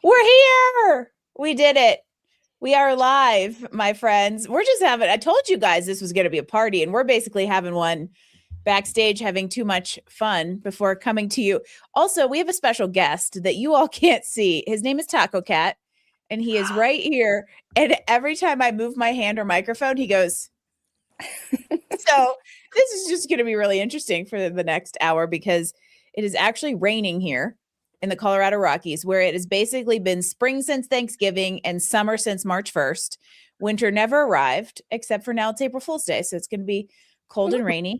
We're here. We did it. We are live, my friends. We're just having, I told you guys this was going to be a party, and we're basically having one backstage, having too much fun before coming to you. Also, we have a special guest that you all can't see. His name is Taco Cat, and he is right here. And every time I move my hand or microphone, he goes. So this is just going to be really interesting for the next hour because it is actually raining here in the Colorado Rockies, where it has basically been spring since Thanksgiving and summer since March 1st. Winter never arrived, except for now it's April Fool's Day. So it's going to be cold and rainy.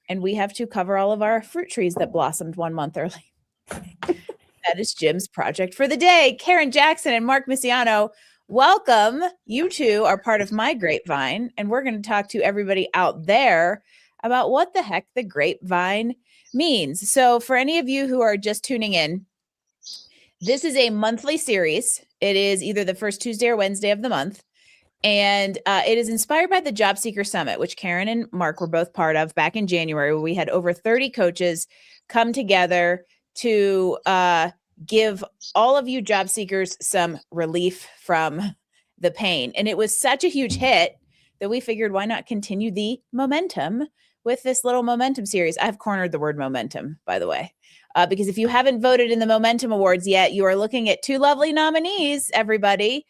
And we have to cover all of our fruit trees that blossomed 1 month early. That is Jim's project for the day. Karen Jackson and Mark Missiano, welcome. You two are part of my Grapevine, and we're going to talk to everybody out there about what the heck the Grapevine means. So for any of you who are just tuning in, this is a monthly series. It is either the first Tuesday or Wednesday of the month. And it is inspired by the Job Seeker Summit, which Karen and Mark were both part of back in January, where we had over 30 coaches come together to give all of you job seekers some relief from the pain. And it was such a huge hit that we figured, why not continue the momentum with this little momentum series? I've cornered the word momentum, by the way, because if you haven't voted in the Momentum Awards yet, you are looking at two lovely nominees, everybody.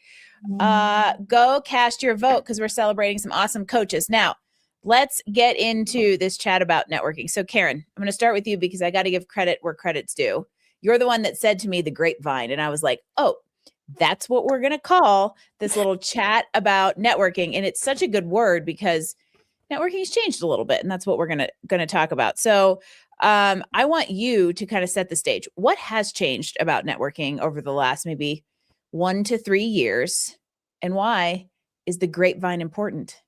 Go cast your vote because we're celebrating some awesome coaches. Now, let's get into this chat about networking. So, Karen, I'm going to start with you because I got to give credit where credit's due. You're the one that said to me the Grapevine, and I was like, oh, that's what we're going to call this little chat about networking. And it's such a good word because networking has changed a little bit, and that's what we're going to talk about. So, I want you to kind of set the stage. What has changed about networking over the last maybe 1 to 3 years, and why is the Grapevine important?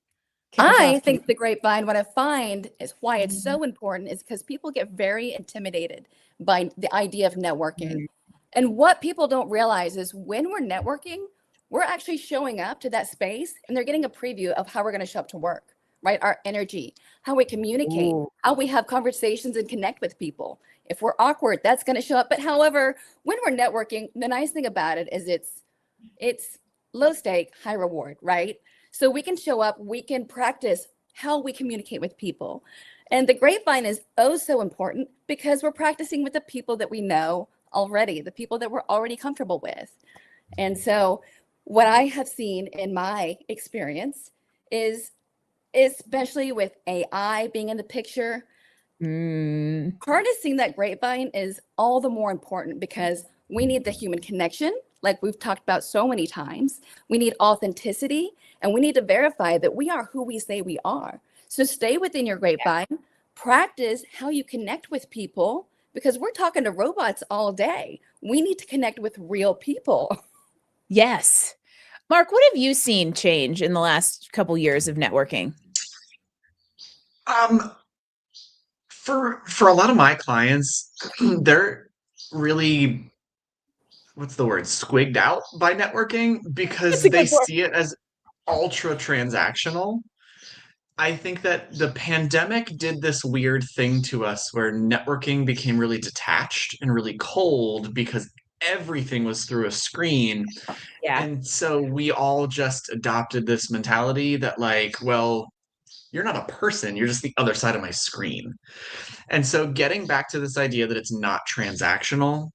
I think the Grapevine, what I find is why it's so important is because people get very intimidated by the idea of networking. And what people don't realize is when we're networking, we're actually showing up to that space and they're getting a preview of how we're going to show up to work, right? Our energy, how we communicate, how we have conversations and connect with people. If we're awkward, that's going to show up. But however, when we're networking, the nice thing about it is it's low stake, high reward, right? So we can show up, we can practice how we communicate with people. And the Grapevine is oh so important because we're practicing with the people that we know already, the people that we're already comfortable with. And so what I have seen in my experience is, especially with AI being in the picture, harnessing that Grapevine is all the more important because we need the human connection, like we've talked about so many times. We need authenticity, and we need to verify that we are who we say we are. So stay within your Grapevine, practice how you connect with people, because we're talking to robots all day. We need to connect with real people. Yes. Mark, what have you seen change in the last couple years of networking? For a lot of my clients, they're really, what's the word, squigged out by networking because they see it as ultra transactional. I think that the pandemic did this weird thing to us where networking became really detached and really cold because everything was through a screen. Yeah. And so we all just adopted this mentality that, like, well, you're not a person, you're just the other side of my screen. And so getting back to this idea that it's not transactional,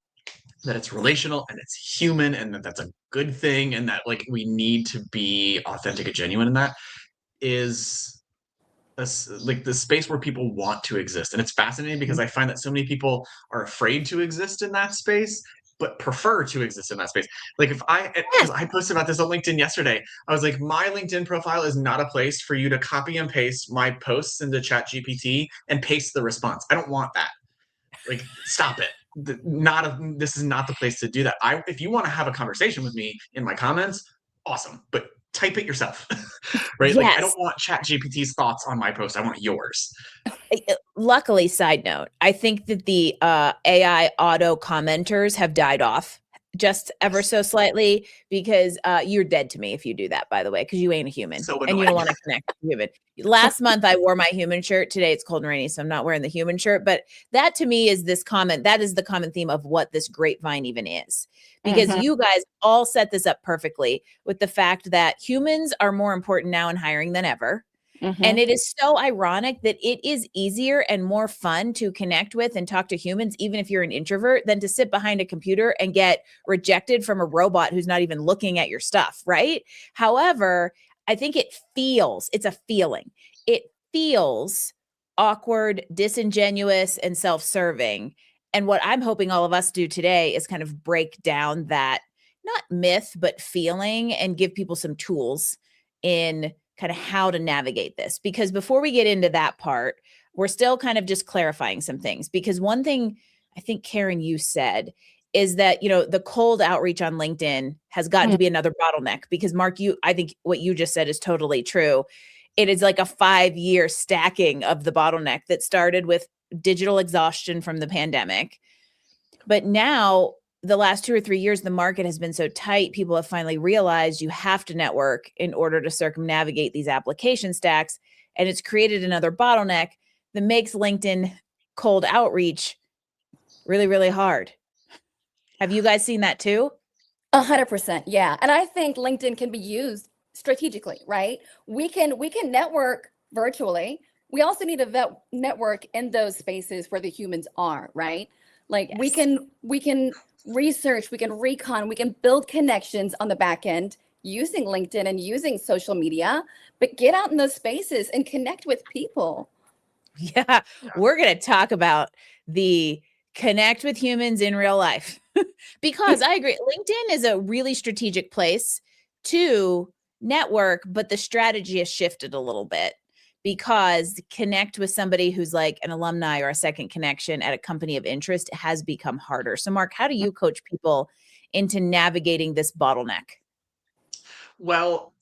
that it's relational and it's human, and that that's a good thing, and that like we need to be authentic and genuine in that is like the space where people want to exist. And it's fascinating because I find that so many people are afraid to exist in that space but prefer to exist in that space. Like because I posted about this on LinkedIn yesterday. I was like, my LinkedIn profile is not a place for you to copy and paste my posts into ChatGPT and paste the response. I don't want that. Like, stop it. This is not the place to do that. If you want to have a conversation with me in my comments, awesome, but type it yourself. Right? Yes. Like, I don't want ChatGPT's thoughts on my post. I want yours. Luckily, side note, I think that the AI auto commenters have died off just ever so slightly because you're dead to me if you do that, by the way, because you ain't a human So and you don't annoying. want to connect with human. Last month I wore my human shirt. Today it's cold and rainy, so I'm not wearing the human shirt. But that to me is this comment. That is the common theme of what this grapevine even is. Because you guys all set this up perfectly with the fact that humans are more important now in hiring than ever. And it is so ironic that it is easier and more fun to connect with and talk to humans, even if you're an introvert, than to sit behind a computer and get rejected from a robot who's not even looking at your stuff, right? However, I think it's a feeling. It feels awkward, disingenuous, and self-serving. And what I'm hoping all of us do today is kind of break down that, not myth, but feeling, and give people some tools in kind of how to navigate this. Because before we get into that part, we're still kind of just clarifying some things. Because one thing I think, Karen, you said is that, the cold outreach on LinkedIn has gotten to be another bottleneck. Because Mark, I think what you just said is totally true. It is like a 5-year stacking of the bottleneck that started with digital exhaustion from the pandemic. But now, the last 2 or 3 years, the market has been so tight, people have finally realized you have to network in order to circumnavigate these application stacks. And it's created another bottleneck that makes LinkedIn cold outreach really, really hard. Have you guys seen that too? 100%. Yeah. And I think LinkedIn can be used strategically, right? We can network virtually. We also need to network in those spaces where the humans are, right? Like Yes. we can research, we can recon, we can build connections on the back end using LinkedIn and using social media, but get out in those spaces and connect with people. Yeah, we're going to talk about the connect with humans in real life because I agree. LinkedIn is a really strategic place to network, but the strategy has shifted a little bit because connect with somebody who's like an alumni or a second connection at a company of interest has become harder. So Mark, how do you coach people into navigating this bottleneck? Well,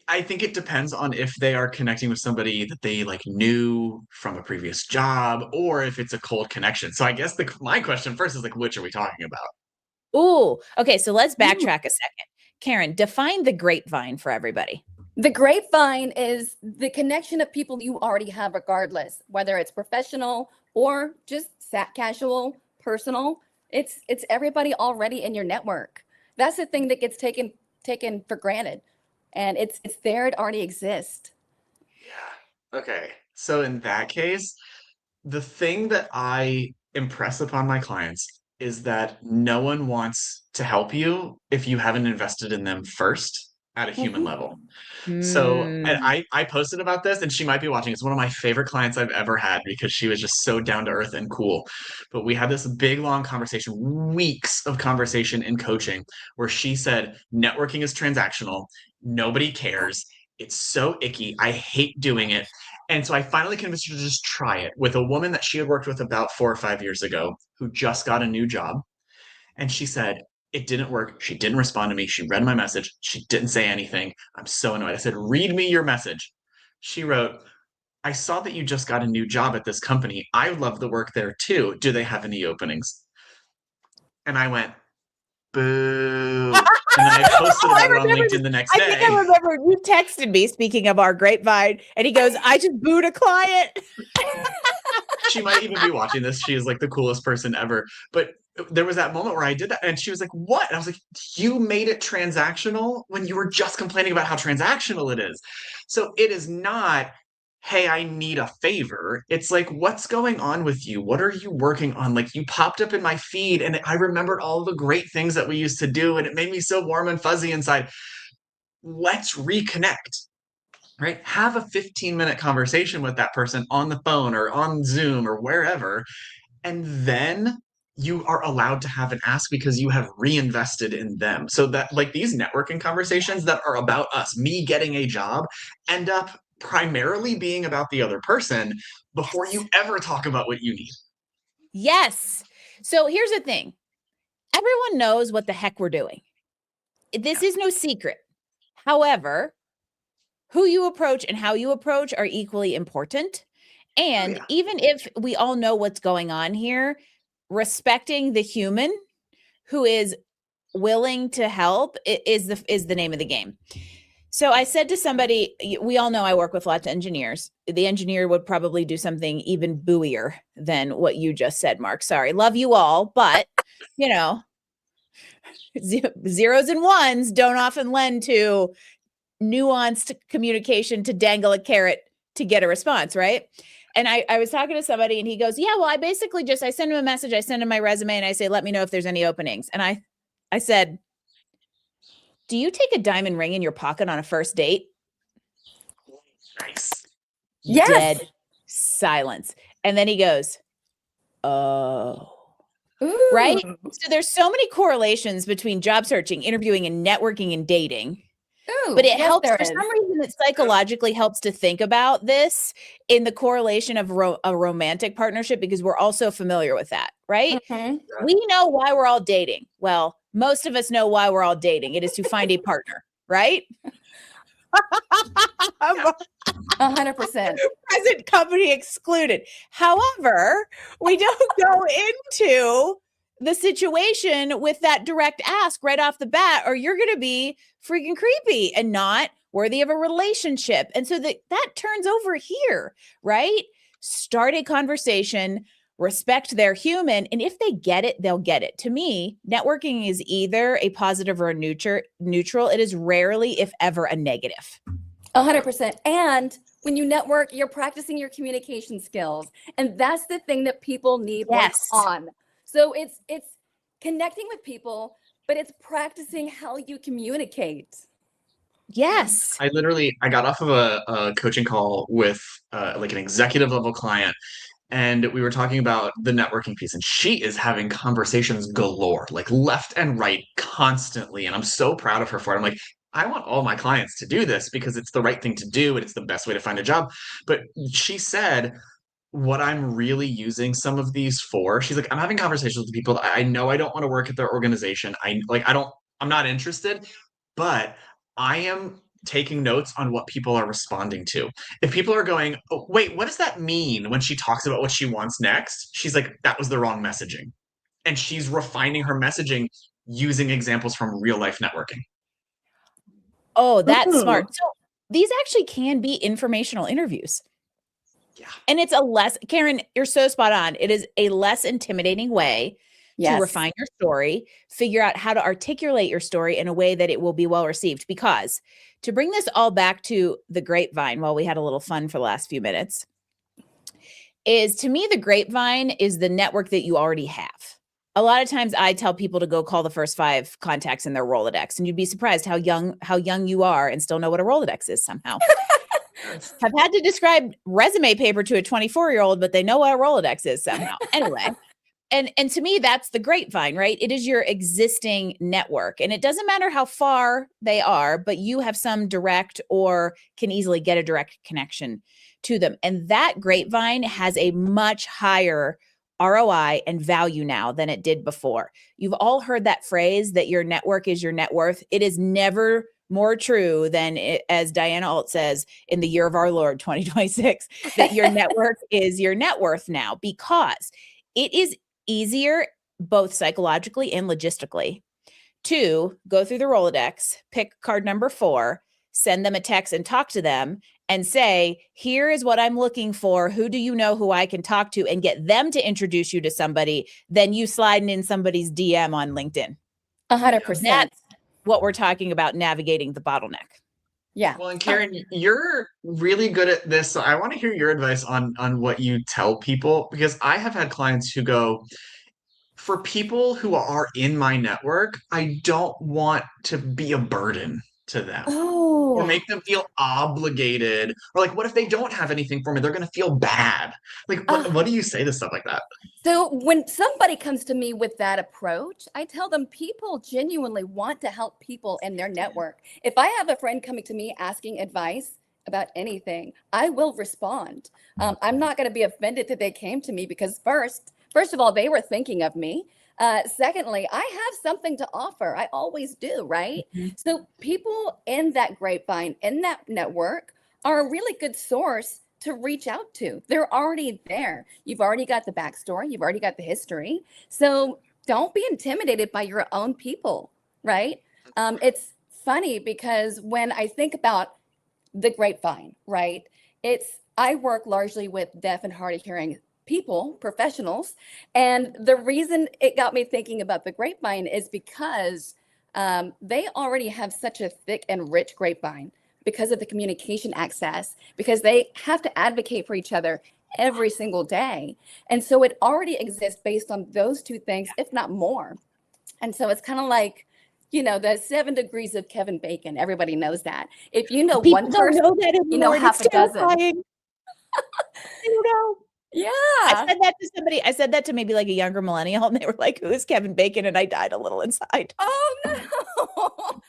I think it depends on if they are connecting with somebody that they like knew from a previous job or if it's a cold connection. So I guess my question first is like, which are we talking about? Ooh, okay. So let's backtrack a second. Karen, define the grapevine for everybody. The grapevine is the connection of people you already have, regardless, whether it's professional or just casual, personal. It's everybody already in your network. That's the thing that gets taken for granted. And it's there, it already exists. Yeah. Okay. So in that case, the thing that I impress upon my clients is that no one wants to help you if you haven't invested in them first at a human level. So I posted about this, and she might be watching. It's one of my favorite clients I've ever had because she was just so down to earth and cool. But we had this big, long conversation, weeks of conversation in coaching, where she said, networking is transactional. Nobody cares. It's so icky. I hate doing it. And so I finally convinced her to just try it with a woman that she had worked with about 4 or 5 years ago who just got a new job. And she said, it didn't work. She didn't respond to me. She read my message. She didn't say anything. I'm so annoyed. I said, read me your message. She wrote, I saw that you just got a new job at this company. I love the work there too. Do they have any openings? And I went, boo. And then I posted about it on LinkedIn the next I day. think I remember you texted me, speaking of our grapevine, and he goes, I just booed a client. She might even be watching this. She is like the coolest person ever. But there was that moment where I did that, and she was like, what? And I was like, you made it transactional when you were just complaining about how transactional it is. So it is not, hey, I need a favor. It's like, what's going on with you? What are you working on? Like, you popped up in my feed, and I remembered all the great things that we used to do, and it made me so warm and fuzzy inside. Let's reconnect. Right? Have a 15-minute conversation with that person on the phone or on Zoom or wherever. And then you are allowed to have an ask because you have reinvested in them. So that like these networking conversations that are about us, me getting a job, end up primarily being about the other person before you ever talk about what you need. Yes. So here's the thing. Everyone knows what the heck we're doing. This is no secret. However, who you approach and how you approach are equally important. And even if we all know what's going on here, respecting the human who is willing to help is the name of the game. So I said to somebody, we all know I work with lots of engineers. The engineer would probably do something even buoyer than what you just said, Mark. Sorry, love you all, but you know, zeros and ones don't often lend to nuanced communication to dangle a carrot to get a response, right? And I was talking to somebody and he goes, yeah, well, I basically just, I send him a message, I send him my resume and I say, let me know if there's any openings. And I said, do you take a diamond ring in your pocket on a first date? Nice. Yes. Dead silence. And then he goes, oh, Ooh. right? So there's so many correlations between job searching, interviewing, and networking and dating. Ooh, But it yes, helps, there for is. some reason, it psychologically helps to think about this in the correlation of a romantic partnership, because we're also familiar with that, right? Mhm. We know why we're all dating. Well, most of us know why we're all dating. It is to find a partner, right? 100%. Present company excluded. However, we don't go into the situation with that direct ask right off the bat, or you're going to be freaking creepy and not worthy of a relationship. And so that turns over here, right? Start a conversation, respect their human, and if they get it, they'll get it. To me, networking is either a positive or a neutral. It is rarely, if ever, a negative. 100%. And when you network, you're practicing your communication skills. And that's the thing that people need work Yes. on. So it's connecting with people, but it's practicing how you communicate. Yes. I got off of a coaching call with like an executive level client, and we were talking about the networking piece, and she is having conversations galore, like left and right constantly. And I'm so proud of her for it. I'm like, I want all my clients to do this because it's the right thing to do and it's the best way to find a job. But she said, what I'm really using some of these for, she's like, I'm having conversations with people that I know I don't want to work at their organization. I'm not interested, but I am taking notes on what people are responding to. If people are going, oh, wait, what does that mean when she talks about what she wants next? She's like, that was the wrong messaging. And she's refining her messaging using examples from real life networking. Oh, that's Ooh. smart. So these actually can be informational interviews. Yeah. And it's Karen, you're so spot on. It is a less intimidating way to refine your story, figure out how to articulate your story in a way that it will be well received. Because to bring this all back to the grapevine, while we had a little fun for the last few minutes, is, to me, the grapevine is the network that you already have. A lot of times I tell people to go call the first 5 contacts in their Rolodex, and you'd be surprised how young you are and still know what a Rolodex is somehow. I've had to describe resume paper to a 24-year-old, but they know what a Rolodex is somehow. Anyway, and to me, that's the grapevine, right? It is your existing network, and it doesn't matter how far they are, but you have some direct or can easily get a direct connection to them. And that grapevine has a much higher ROI and value now than it did before. You've all heard that phrase that your network is your net worth. It is never more true than as Diana Alt says, in the year of our Lord 2026, that your network is your net worth now, because it is easier both psychologically and logistically to go through the Rolodex, pick card number 4, send them a text and talk to them and say, here is what I'm looking for. Who do you know who I can talk to, and get them to introduce you to somebody, then you sliding in somebody's DM on LinkedIn. 100%. That's what we're talking about, navigating the bottleneck. Yeah. Well, and Karen, you're really good at this. So I want to hear your advice on what you tell people, because I have had clients who go, for people who are in my network, I don't want to be a burden to them. Or Oh. make them feel obligated, or like, what if they don't have anything for me? They're going to feel bad. Like, what do you say to stuff like that? So when somebody comes to me with that approach, I tell them people genuinely want to help people in their network. If I have a friend coming to me asking advice about anything, I will respond. I'm not going to be offended that they came to me, because first of all, they were thinking of me. Secondly, I have something to offer. I always do, right? Mm-hmm. So people in that grapevine, in that network, are a really good source to reach out to. They're already there. You've already got the backstory. You've already got the history. So don't be intimidated by your own people. right? It's funny because when I think about the grapevine, right? I work largely with deaf and hard of hearing people, professionals. And the reason it got me thinking about the grapevine is because they already have such a thick and rich grapevine because of the communication access, because they have to advocate for each other every single day. And so it already exists based on those two things, if not more. And so it's kind of like, the 7 degrees of Kevin Bacon. Everybody knows that. If you know People one don't person, know that you know anymore. and half It's a dozen. terrifying. I don't know. Yeah. I said that to somebody. I said that to maybe like a younger millennial, and they were like, "Who is Kevin Bacon?" And I died a little inside. Oh no.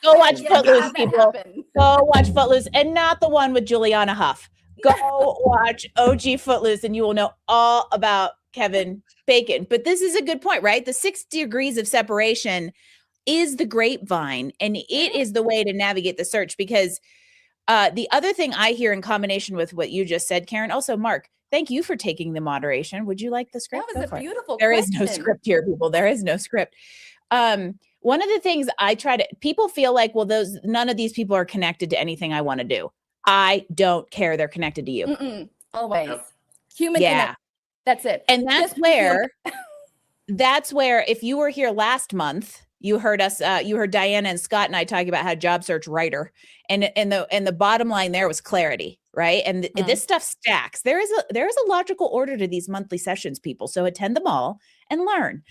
Go watch Yeah, Footloose, have that people. happen. Go watch Footloose, and not the one with Juliana Huff. Go watch OG Footloose, and you will know all about Kevin Bacon. But this is a good point, right? The 6 degrees of separation is the grapevine, and it is the way to navigate the search. Because the other thing I hear in combination with what you just said, Karen, also Mark, thank you for taking the moderation. Would you like the script? That was a beautiful There question. is no script here, people. There is no script. One of the things I try to, people feel like, well, none of these people are connected to anything I want to do. I don't care. They're connected to you. Always. Yep. Human connection. That's it. And that's where, if you were here last month, you heard Diana and Scott and I talking about how job search writer, and the bottom line there was clarity, right? And this stuff stacks. There is a logical order to these monthly sessions, people. So attend them all and learn,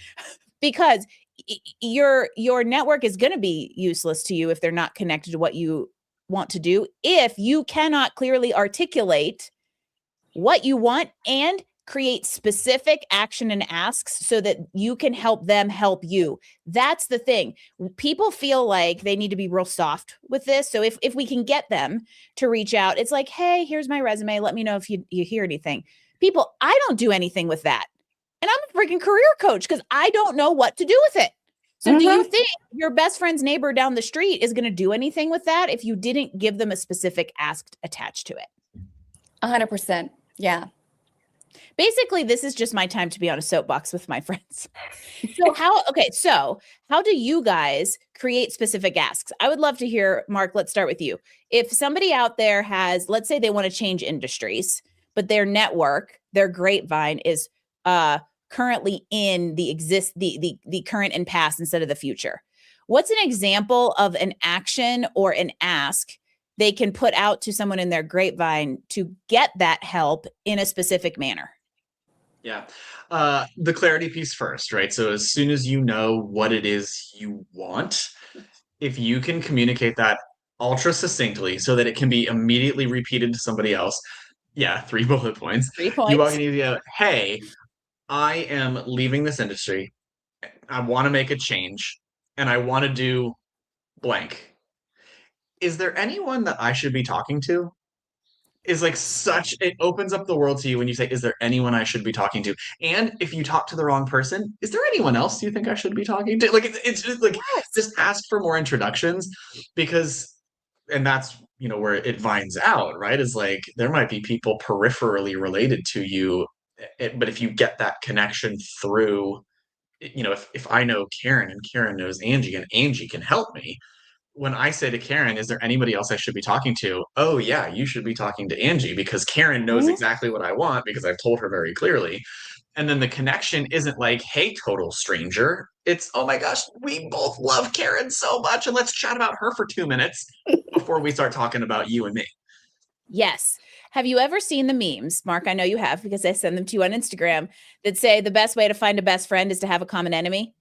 because your network is going to be useless to you if they're not connected to what you want to do. If you cannot clearly articulate what you want and create specific action and asks so that you can help them help you. That's the thing. People feel like they need to be real soft with this. So if we can get them to reach out, it's like, hey, here's my resume. Let me know if you hear anything. People, I don't do anything with that. And I'm a freaking career coach because I don't know what to do with it. So do you think your best friend's neighbor down the street is going to do anything with that if you didn't give them a specific ask attached to it? 100%. Yeah. Basically, this is just my time to be on a soapbox with my friends. So how do you guys create specific asks? I would love to hear, Mark, let's start with you. If somebody out there has, let's say they want to change industries, but their network, their grapevine is currently in the current and past instead of the future. What's an example of an action or an ask they can put out to someone in their grapevine to get that help in a specific manner? Yeah. The clarity piece first, right? So as soon as you know what it is you want, if you can communicate that ultra succinctly so that it can be immediately repeated to somebody else. Yeah, 3 bullet points. 3 points. You walk in and you go, hey, I am leaving this industry. I want to make a change and I want to do blank. Is there anyone that I should be talking to? Is like it opens up the world to you when you say, is there anyone I should be talking to? And if you talk to the wrong person, is there anyone else you think I should be talking to? Like, it's just like, just ask for more introductions, because, and that's, where it vines out, right? Is like, there might be people peripherally related to you, but if you get that connection through, if I know Karen and Karen knows Angie and Angie can help me, when I say to Karen, is there anybody else I should be talking to? Oh, yeah, you should be talking to Angie because Karen knows exactly what I want because I've told her very clearly. And then the connection isn't like, hey, total stranger. It's, oh my gosh, we both love Karen so much. And let's chat about her for 2 minutes before we start talking about you and me. Yes. Have you ever seen the memes, Mark? I know you have because I send them to you on Instagram that say the best way to find a best friend is to have a common enemy.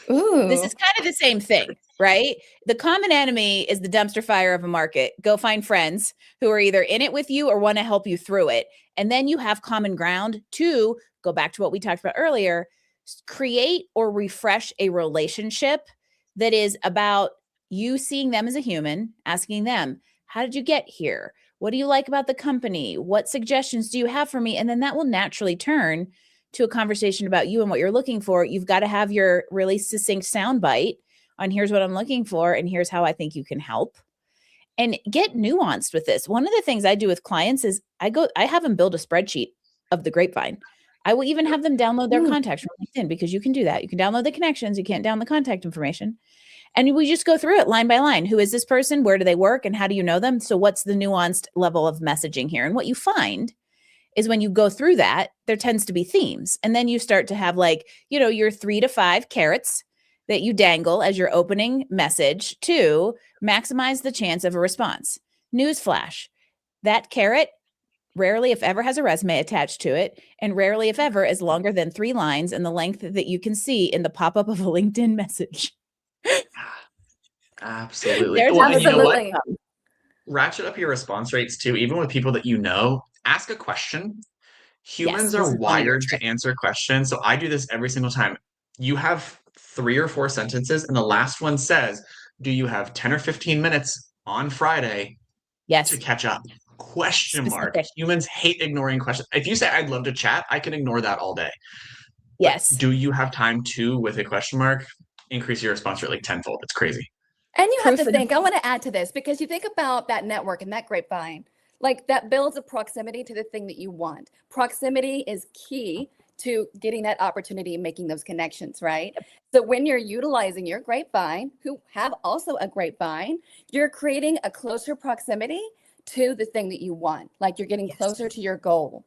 Ooh. This is kind of the same thing, right? The common enemy is the dumpster fire of a market. Go find friends who are either in it with you or want to help you through it. And then you have common ground to go back to what we talked about earlier, create or refresh a relationship that is about you seeing them as a human, asking them, how did you get here? What do you like about the company? What suggestions do you have for me? And then that will naturally turn to a conversation about you and what you're looking for. You've got to have your really succinct soundbite on here's what I'm looking for and here's how I think you can help. And get nuanced with this. One of the things I do with clients is I have them build a spreadsheet of the grapevine. I will even have them download their contacts from LinkedIn because you can do that. You can download the connections. You can't download the contact information. And we just go through it line by line. Who is this person? Where do they work? And how do you know them? So what's the nuanced level of messaging here? And what you find is when you go through that, there tends to be themes. And then you start to have like, your 3 to 5 carrots that you dangle as your opening message to maximize the chance of a response. Newsflash, that carrot rarely, if ever, has a resume attached to it, and rarely, if ever, is longer than 3 lines in the length that you can see in the pop-up of a LinkedIn message. Absolutely. There's Well, and you know what? Absolutely. Ratchet up your response rates too, even with people that you know. Ask a question. Humans Yes, this are is one of your wired to tricks. answer questions. So I do this every single time. You have 3 or 4 sentences, and the last one says, do you have 10 or 15 minutes on Friday to Yes, catch up? Question mark. specific. Humans hate ignoring questions. If you say I'd love to chat, I can ignore that all day. But Yes. do you have time to, with a question mark, increase your response rate like tenfold? It's crazy. And you have Proof to of the think, I want to add to this because you think about that network and that grapevine, like that builds a proximity to the thing that you want. Proximity is key to getting that opportunity and making those connections, right? So when you're utilizing your grapevine, who have also a grapevine, you're creating a closer proximity to the thing that you want. Like you're getting Yes. closer to your goal.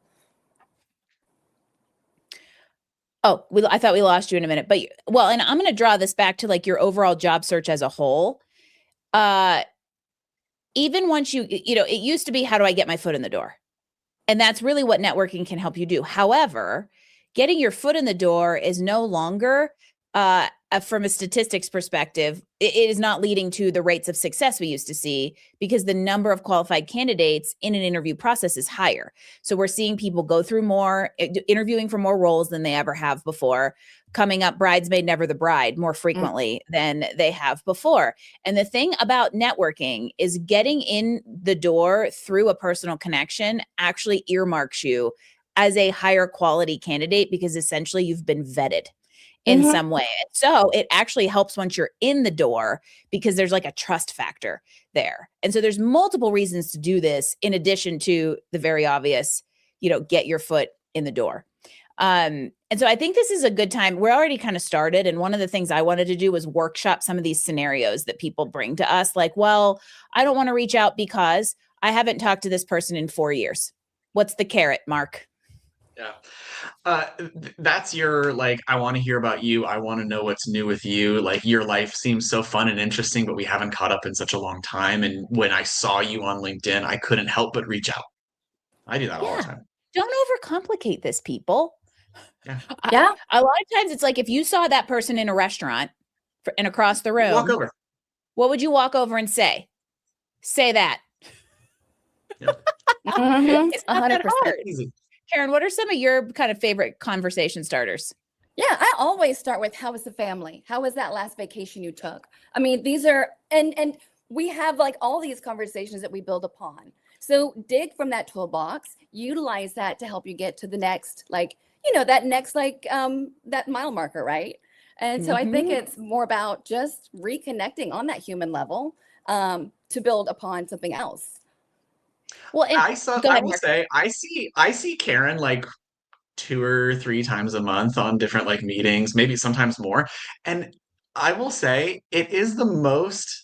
Oh, I thought we lost you in a minute, but and I'm going to draw this back to like your overall job search as a whole. Even once it used to be, how do I get my foot in the door? And that's really what networking can help you do. However, getting your foot in the door is no longer, from a statistics perspective, it is not leading to the rates of success we used to see because the number of qualified candidates in an interview process is higher. So we're seeing people go through more, interviewing for more roles than they ever have before, coming up bridesmaid, never the bride more frequently than they have before. And the thing about networking is getting in the door through a personal connection actually earmarks you as a higher quality candidate because essentially you've been vetted in some way. And so it actually helps once you're in the door because there's like a trust factor there. And so there's multiple reasons to do this in addition to the very obvious, get your foot in the door. And so I think this is a good time. We're already kind of started. And one of the things I wanted to do was workshop some of these scenarios that people bring to us. Like, well, I don't want to reach out because I haven't talked to this person in 4 years. What's the carrot, Mark? Yeah. That's your, like, I want to hear about you. I want to know what's new with you. Like, your life seems so fun and interesting, but we haven't caught up in such a long time. And when I saw you on LinkedIn, I couldn't help but reach out. I do that all the time. Don't overcomplicate this, people. Yeah. Yeah. A lot of times it's like if you saw that person in a restaurant and across the room, Walk over. what would you walk over and say? Say that. Yep. It's not that 100%. hard. Easy. Karen, what are some of your kind of favorite conversation starters? Yeah, I always start with how was the family? How was that last vacation you took? I mean, these are and we have like all these conversations that we build upon. So dig from that toolbox, utilize that to help you get to the next, like, that next like that mile marker, right? And so I think it's more about just reconnecting on that human level to build upon something else. Well, I go ahead, will Mark. say I see Karen like 2 or 3 times a month on different like meetings, maybe sometimes more. And I will say it is the most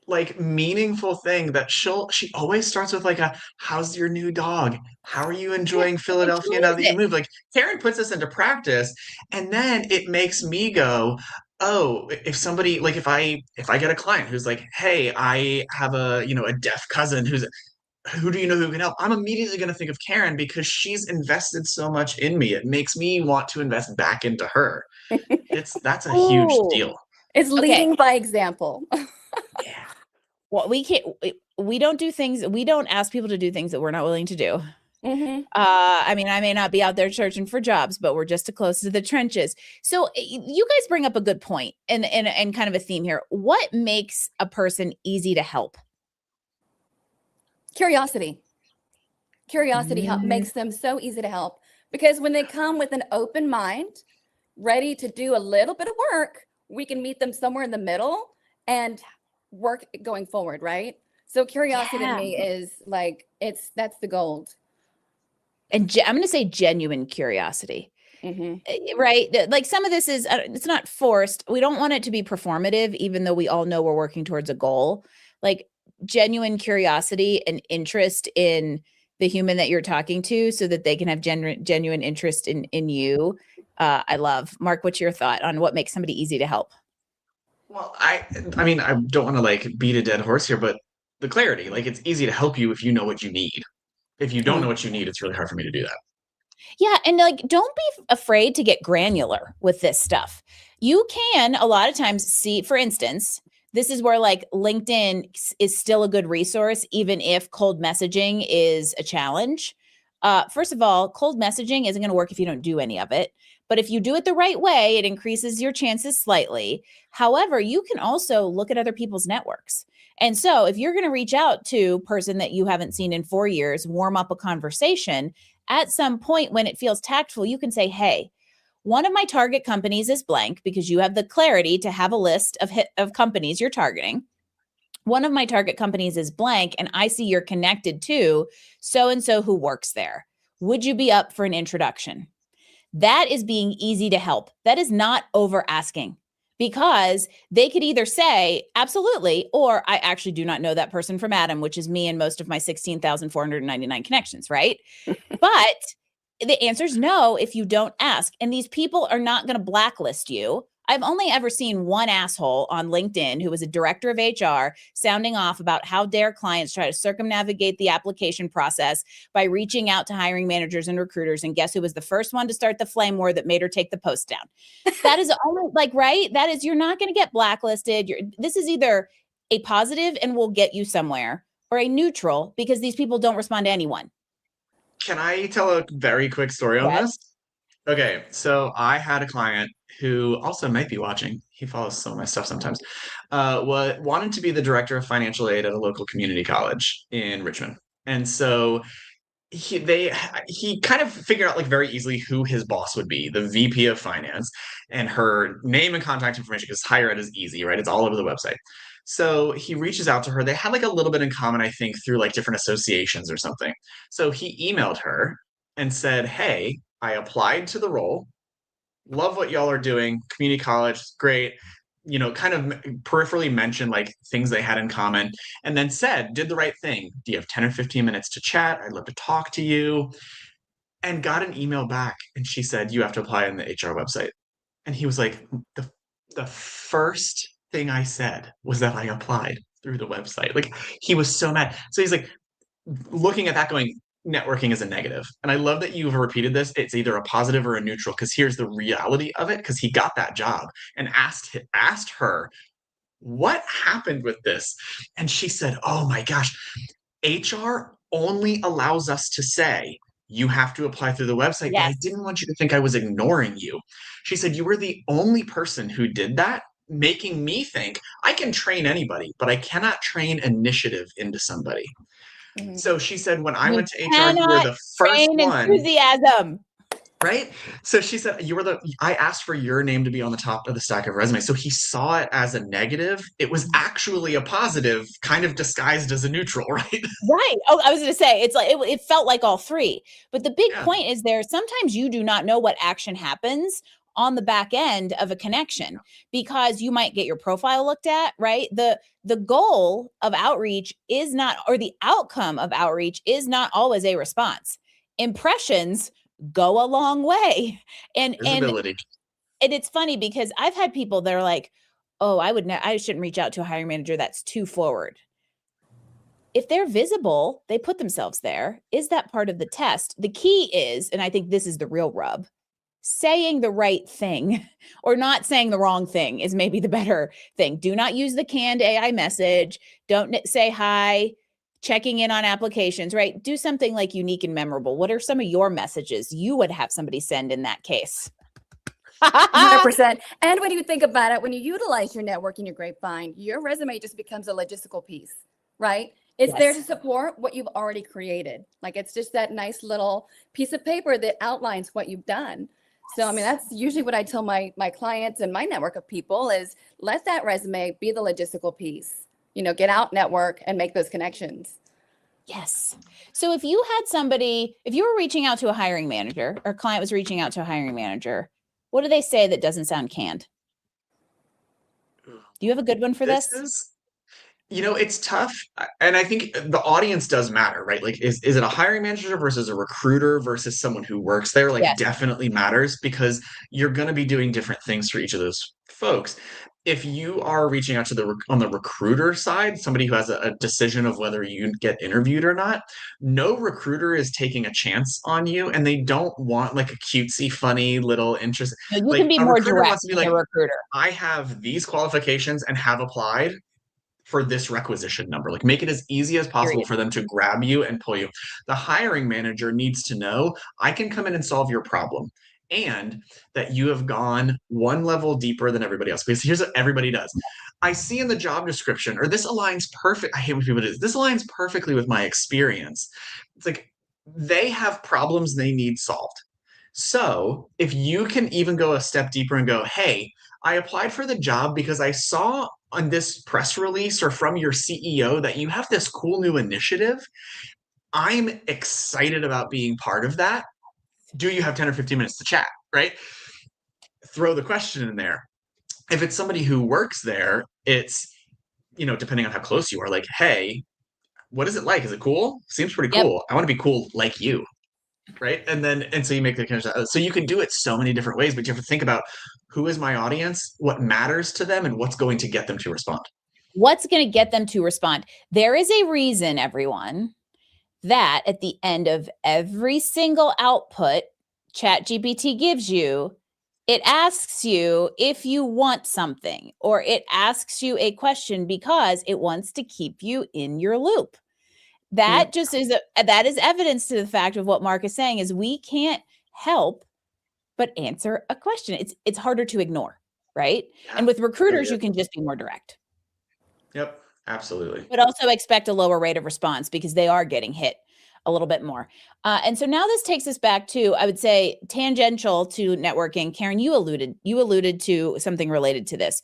like meaningful thing that she always starts with like a how's your new dog? How are you Yeah, enjoying Philadelphia now that enjoys you it. moved? Like Karen puts this into practice and then it makes me go, oh, if somebody like if I get a client who's like, hey, I have a deaf cousin who do you know who can help? I'm immediately going to think of Karen because she's invested so much in me. It makes me want to invest back into her. That's a huge Ooh. deal. It's Okay. leading by example. Yeah. Well, we don't do things. We don't ask people to do things that we're not willing to do. I mean, I may not be out there searching for jobs, but we're just too close to the trenches. So you guys bring up a good point and kind of a theme here. What makes a person easy to help? Curiosity makes them so easy to help because when they come with an open mind, ready to do a little bit of work, we can meet them somewhere in the middle and work going forward, right? So curiosity to me is like that's the gold. And I'm going to say genuine curiosity. Right? Like some of this is, it's not forced. We don't want it to be performative, even though we all know we're working towards a goal. Like genuine curiosity and interest in the human that you're talking to so that they can have genuine interest in you. I love. Mark, what's your thought on what makes somebody easy to help? Well, I mean, I don't want to like beat a dead horse here, but the clarity, like it's easy to help you if you know what you need. If you don't know what you need, it's really hard for me to do that. Yeah, and like don't be afraid to get granular with this stuff. You can a lot of times see, for instance, this is where like LinkedIn is still a good resource, even if cold messaging is a challenge. First of all, cold messaging isn't going to work if you don't do any of it. But if you do it the right way, it increases your chances slightly. However, you can also look at other people's networks. And so if you're going to reach out to a person that you haven't seen in 4 years, warm up a conversation, at some point when it feels tactful, you can say, hey, one of my target companies is blank because you have the clarity to have a list of companies you're targeting. One of my target companies is blank, and I see you're connected to so and so who works there. Would you be up for an introduction? That is being easy to help. That is not over asking because they could either say, absolutely, or I actually do not know that person from Adam, which is me and most of my 16,499 connections, right? But the answer is no if you don't ask. And these people are not going to blacklist you. I've only ever seen one asshole on LinkedIn who was a director of HR sounding off about how dare clients try to circumnavigate the application process by reaching out to hiring managers and recruiters. And guess who was the first one to start the flame war that made her take the post down? That is only like, right? That is, you're not going to get blacklisted. This is either a positive and will get you somewhere or a neutral because these people don't respond to anyone. Can I tell a very quick story on Yes. this? Okay, so I had a client who also might be watching. He follows some of my stuff sometimes. Wanted to be the director of financial aid at a local community college in Richmond, and so he kind of figured out like very easily who his boss would be, the VP of finance, and her name and contact information because higher ed is easy, right? It's all over the website. So he reaches out to her. They had like a little bit in common, I think, through like different associations or something. So he emailed her and said, "Hey, I applied to the role. Love what y'all are doing. Community college, great." You know, kind of peripherally mentioned like things they had in common, and then said, did the right thing. Do you have 10 or 15 minutes to chat? I'd love to talk to you. And got an email back, and she said, you have to apply on the HR website. And he was like, the first thing I said was that I applied through the website. Like he was so mad. So he's like, looking at that going, networking is a negative. And I love that you've repeated this. It's either a positive or a neutral, because here's the reality of it, because he got that job and asked her, what happened with this? And she said, oh my gosh, HR only allows us to say, you have to apply through the website, but I Yes. didn't want you to think I was ignoring you. She said, you were the only person who did that, making me think I can train anybody, but I cannot train initiative into somebody. So she said, when I You went to HR, you were cannot the first train one, enthusiasm. right? So she said, I asked for your name to be on the top of the stack of resumes. So he saw it as a negative. It was actually a positive, kind of disguised as a neutral, right? Right. Oh, I was going to say, it's like, it felt like all three. But the big Yeah. point is sometimes you do not know what action happens on the back end of a connection because you might get your profile looked at, right? The goal of outreach is not, or the outcome of outreach is not always a response. Impressions go a long way. And Visibility. it's funny because I've had people that are like, oh, I shouldn't reach out to a hiring manager that's too forward. If they're visible, they put themselves there. Is that part of the test? The key is, and I think this is the real rub, saying the right thing or not saying the wrong thing is maybe the better thing. Do not use the canned AI message. Don't say hi, checking in on applications, right? Do something like unique and memorable. What are some of your messages you would have somebody send in that case? 100%. And when you think about it, when you utilize your network and your grapevine, your resume just becomes a logistical piece, right? It's there to support what you've already created. Like it's just that nice little piece of paper that outlines what you've done. So, I mean, that's usually what I tell my clients and my network of people is let that resume be the logistical piece. You know, get out, network, and make those connections. Yes. So if you had somebody, if you were reaching out to a hiring manager, or a client was reaching out to a hiring manager, what do they say that doesn't sound canned? Do you have a good one for This this? is, it's tough. And I think the audience does matter, right? Like, is it a hiring manager versus a recruiter versus someone who works there? Like, Yes. definitely matters because you're going to be doing different things for each of those folks. If you are reaching out to on the recruiter side, somebody who has a decision of whether you get interviewed or not, no recruiter is taking a chance on you, and they don't want like a cutesy, funny little interest. No, you can Like be a more recruiter direct wants to be with like, a recruiter. I have these qualifications and have applied for this requisition number. Like, make it as easy as possible Period. for them to grab you and pull you. The hiring manager needs to know I can come in and solve your problem, and that you have gone one level deeper than everybody else. Because here's what everybody does. I see in the job description, or this aligns perfect. I hate when people do this. This aligns perfectly with my experience. It's like they have problems they need solved. So if you can even go a step deeper and go, hey, I applied for the job because I saw on this press release or from your CEO that you have this cool new initiative. I'm excited about being part of that. Do you have 10 or 15 minutes to chat? Right? Throw the question in there. If it's somebody who works there, it's, depending on how close you are, like, hey, what is it like? Is it cool? Seems pretty Yep. cool. I want to be cool like you. Right. And so you make the connection. So you can do it so many different ways, but you have to think about who is my audience, what matters to them, and what's going to get them to respond. What's going to get them to respond? There is a reason, everyone, that at the end of every single output ChatGPT gives you, it asks you if you want something, or it asks you a question because it wants to keep you in your loop. That just is that is evidence to the fact of what Mark is saying is we can't help but answer a question. It's harder to ignore, right? Yeah, and with recruiters, really you can just be more direct. Yep, absolutely. But also expect a lower rate of response because they are getting hit a little bit more. And so now this takes us back to, I would say, tangential to networking. Karen, you alluded to something related to this.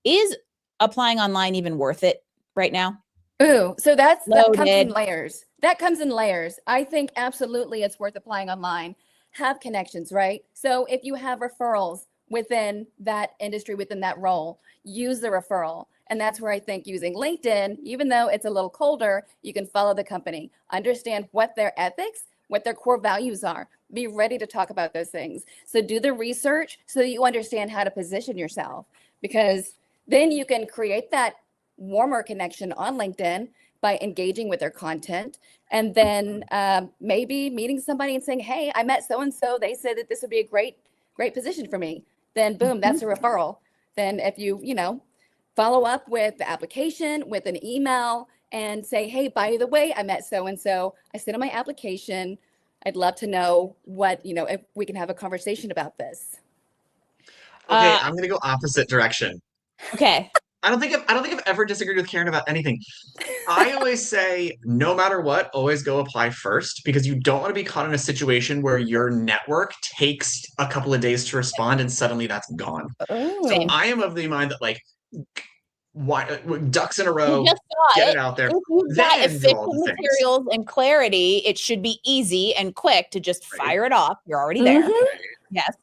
Is applying online even worth it right now? Ooh, so that comes in Loaded. layers. That comes in layers. I think absolutely it's worth applying online. Have connections, right? So if you have referrals within that industry, within that role, use the referral. And that's where I think using LinkedIn, even though it's a little colder, you can follow the company, understand what their ethics, what their core values are. Be ready to talk about those things. So do the research so that you understand how to position yourself, because then you can create that warmer connection on LinkedIn by engaging with their content, and then maybe meeting somebody and saying, hey, I met so-and-so, they said that this would be a great position for me. Then boom, that's a referral. Then if you follow up with the application, with an email, and say, hey, by the way, I met so-and-so, I sent in my application, I'd love to know what, if we can have a conversation about this. Okay, I'm gonna go opposite direction. Okay. I don't think I've ever disagreed with Karen about anything. I always say, no matter what, always go apply first, because you don't want to be caught in a situation where your network takes a couple of days to respond and suddenly that's gone. So Same. I am of the mind that, like, why, ducks in a You row, just saw get it. it out there, If you've got then do efficient all the things. materials and clarity, it should be easy and quick to just Right. fire it off. You're already there. Mhm. Yes.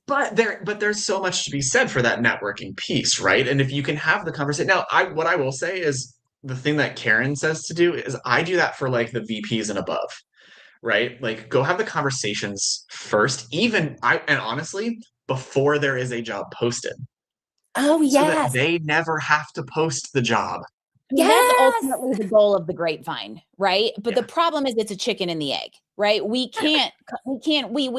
But there's so much to be said for that networking piece, right? And if you can have the conversation. Now, what I will say is the thing that Karen says to do is I do that for like the VPs and above, right? Like, go have the conversations first, and honestly, before there is a job posted, Oh, so that yes. they never have to post the job. I mean, that's Yes. ultimately the goal of the Grapevine, right? But the problem is it's a chicken and the egg, right? We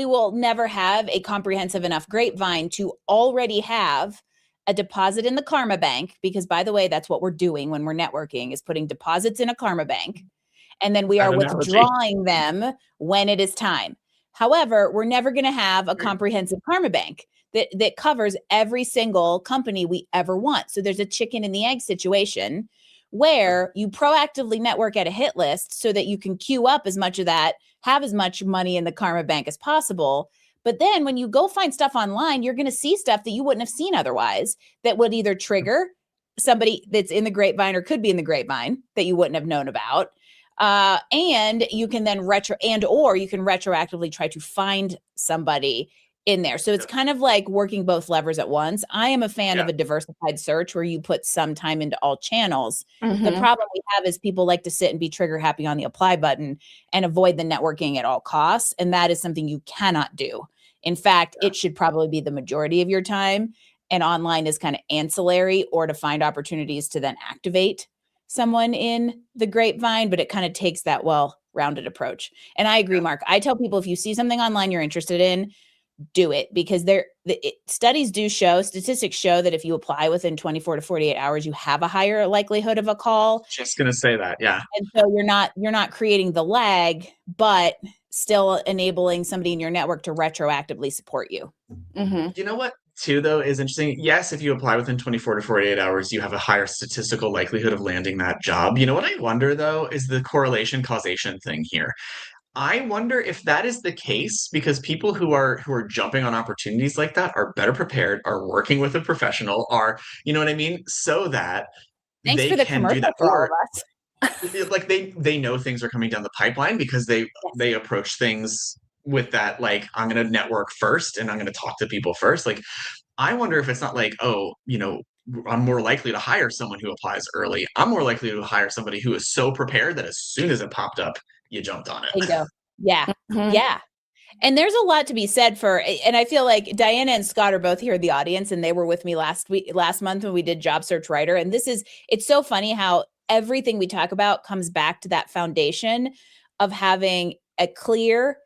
will never have a comprehensive enough Grapevine to already have a deposit in the Karma Bank, because by the way, that's what we're doing when we're networking, is putting deposits in a Karma Bank. And then we are withdrawing them when it is time. However, we're never going to have a comprehensive Karma Bank that covers every single company we ever want. So there's a chicken and the egg situation where you proactively network at a hit list so that you can queue up as much of that, have as much money in the Karma Bank as possible. But then when you go find stuff online, you're going to see stuff that you wouldn't have seen otherwise that would either trigger somebody that's in the Grapevine or could be in the Grapevine that you wouldn't have known about. And you can then or you can retroactively try to find somebody in there. So it's kind of like working both levers at once. I am a fan of a diversified search where you put some time into all channels. The problem we have is people like to sit and be trigger happy on the apply button and avoid the networking at all costs. And that is something you cannot do. In fact, it should probably be the majority of your time. And online is kind of ancillary or to find opportunities to then activate someone in the Grapevine, but it kind of takes that well-rounded approach. And I agree, Mark. I tell people if you see something online you're interested in, do it, because statistics show that if you apply within 24 to 48 hours, you have a higher likelihood of a call. Just gonna say that, yeah. And so you're not creating the lag, but still enabling somebody in your network to retroactively support you. You know what, too, though, is interesting? Yes, if you apply within 24 to 48 hours, you have a higher statistical likelihood of landing that job. You know what I wonder, though, is the correlation causation thing here. I wonder if that is the case because people who are jumping on opportunities like that are better prepared, are working with a professional, are, you know what I mean? So that Thanks they for the can do commercial that. for all Or of us. like they know things are coming down the pipeline because they approach things with that, like, I'm going to network first and I'm going to talk to people first. Like, I wonder if it's not like, oh, I'm more likely to hire someone who applies early. I'm more likely to hire somebody who is so prepared that as soon as it popped up, you jumped on it. Bingo. Yeah. Yeah. And there's a lot to be said for, and I feel like Diana and Scott are both here in the audience, and they were with me last month when we did Job Search Writer. And it's so funny how everything we talk about comes back to that foundation of having a clear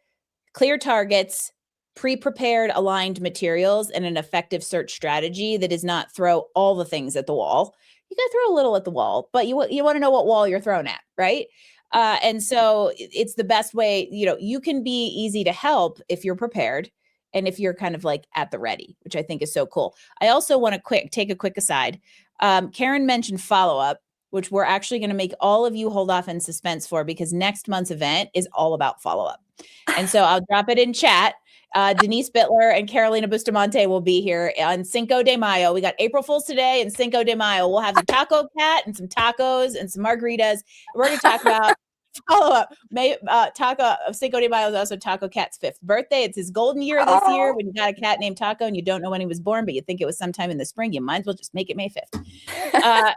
targets, pre-prepared aligned materials, and an effective search strategy that does not throw all the things at the wall. You got to throw a little at the wall, but you want to know what wall you're thrown at, right? And so it's the best way. You can be easy to help if you're prepared and if you're kind of like at the ready, which I think is so cool. I also want to take a quick aside. Karen mentioned follow-up, which we're actually going to make all of you hold off in suspense for, because next month's event is all about follow-up. And so I'll drop it in chat. Denise Bittler and Carolina Bustamante will be here on Cinco de Mayo. We got April Fools today and Cinco de Mayo. We'll have some taco cat and some tacos and some margaritas. We're going to talk about follow-up. Cinco de Mayo is also Taco Cat's 5th birthday. It's his golden year this year. When you got a cat named Taco and you don't know when he was born, but you think it was sometime in the spring, you might as well just make it May 5th.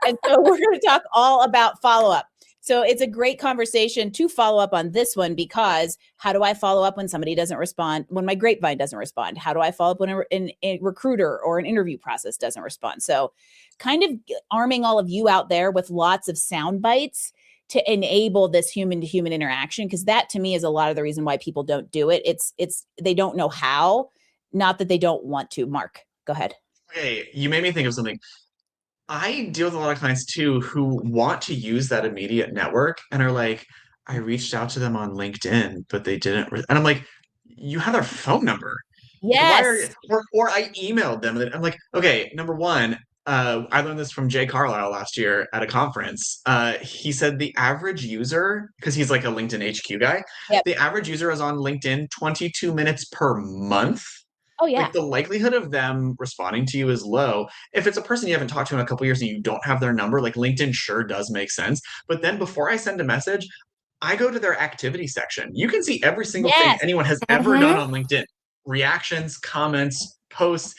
And so we're going to talk all about follow-up. So it's a great conversation to follow up on this one, because how do I follow up when somebody doesn't respond, when my Grapevine doesn't respond? How do I follow up when a recruiter or an interview process doesn't respond? So kind of arming all of you out there with lots of sound bites to enable this human to human interaction, because that to me is a lot of the reason why people don't do it. It's they don't know how, not that they don't want to. Mark, go ahead. Okay, you made me think of something. I deal with a lot of clients too who want to use that immediate network and are like, I reached out to them on LinkedIn, but they didn't. And I'm like, you have their phone number. Like, why are you, Yes. or I emailed them and I'm like, okay, number one, I learned this from Jay Carlisle last year at a conference. He said the average user, because he's like a LinkedIn HQ guy, Yep. the average user is on LinkedIn 22 minutes per month. Oh, yeah. Like, the likelihood of them responding to you is low. If it's a person you haven't talked to in a couple years and you don't have their number, like, LinkedIn sure does make sense. But then before I send a message, I go to their activity section. You can see every single thing anyone has ever done on LinkedIn. Reactions, comments, posts.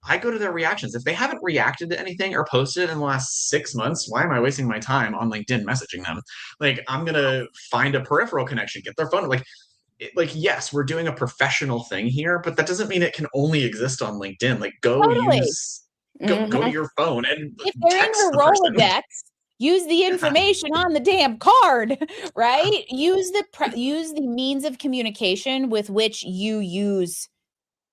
I go to their reactions. If they haven't reacted to anything or posted in the last 6 months, why am I wasting my time on LinkedIn messaging them? Like, I'm going to find a peripheral connection, get their phone. Like, yes, we're doing a professional thing here, but that doesn't mean it can only exist on LinkedIn. Like, go to your phone and if they're in text her the person. Rolodex, use the information on the damn card, right? Use the means of communication with which you use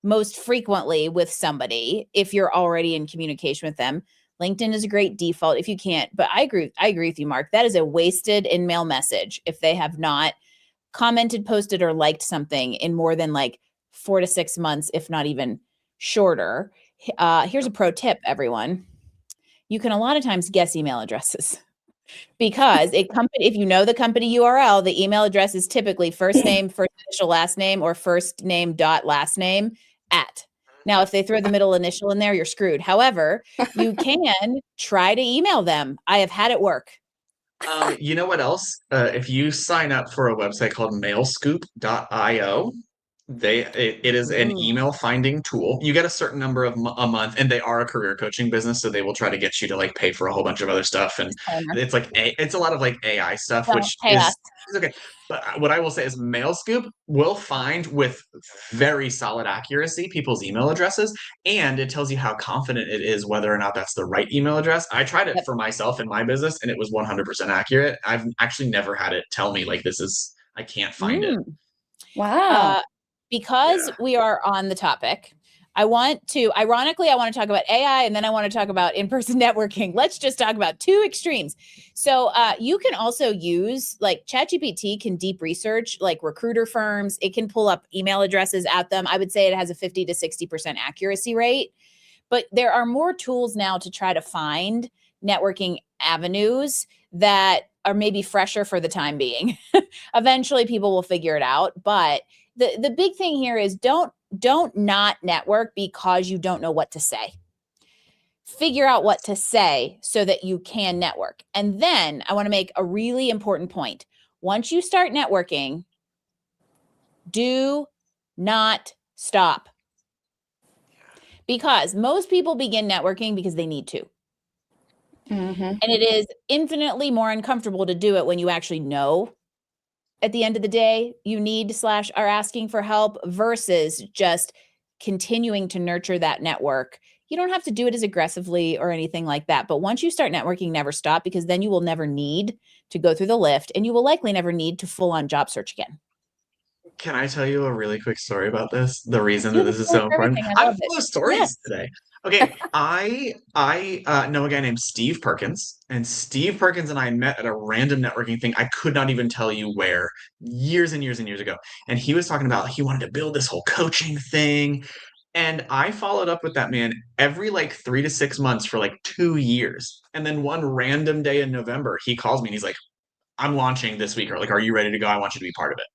most frequently with somebody if you're already in communication with them. LinkedIn is a great default if you can't, but I agree with you, Mark. That is a wasted in-mail message if they have not commented, posted, or liked something in more than like 4 to 6 months, if not even shorter. Here's a pro tip, everyone. You can a lot of times guess email addresses, because if you know the company URL, the email address is typically first name, first initial, last name, or first name dot last name @ Now, if they throw the middle initial in there, you're screwed. However, you can try to email them. I have had it work. You know what else? If you sign up for a website called mailscoop.io, it is an Ooh. email finding tool. You get a certain number of a month, and they are a career coaching business, so they will try to get you to like pay for a whole bunch of other stuff. And Disclaimer. it's like it's a lot of like AI stuff, Don't which pay us. is okay. But what I will say is Mailscoop will find with very solid accuracy people's email addresses, and it tells you how confident it is whether or not that's the right email address. I tried it Yep. for myself in my business, and it was 100% accurate. I've actually never had it tell me like this is I can't find it. Mm. Wow. Because Yeah. we are on the topic, I want to talk about AI, and then I want to talk about in-person networking. Let's just talk about two extremes. So you can also use, like, ChatGPT can deep research like recruiter firms. It can pull up email addresses at them. I would say it has a 50 to 60% accuracy rate. But there are more tools now to try to find networking avenues that are maybe fresher for the time being. Eventually people will figure it out, but the big thing here is don't not network because you don't know what to say. Figure out what to say so that you can network. And then I want to make a really important point. Once you start networking, do not stop. Because most people begin networking because they need to. Mm-hmm. And it is infinitely more uncomfortable to do it when you actually know at the end of the day you need / are asking for help versus just continuing to nurture that network. You don't have to do it as aggressively or anything like that. But once you start networking, never stop, because then you will never need to go through the lift, and you will likely never need to full on job search again. Can I tell you a really quick story about this? The reason You that have a this is story so for important. everything. I I'm love it. full of stories Yes. today. Okay, I know a guy named Steve Perkins, and Steve Perkins and I met at a random networking thing. I could not even tell you where, years and years and years ago. And he was talking about he wanted to build this whole coaching thing. And I followed up with that man every like 3 to 6 months for like 2 years. And then one random day in November, he calls me and he's like, I'm launching this week, or like, are you ready to go? I want you to be part of it.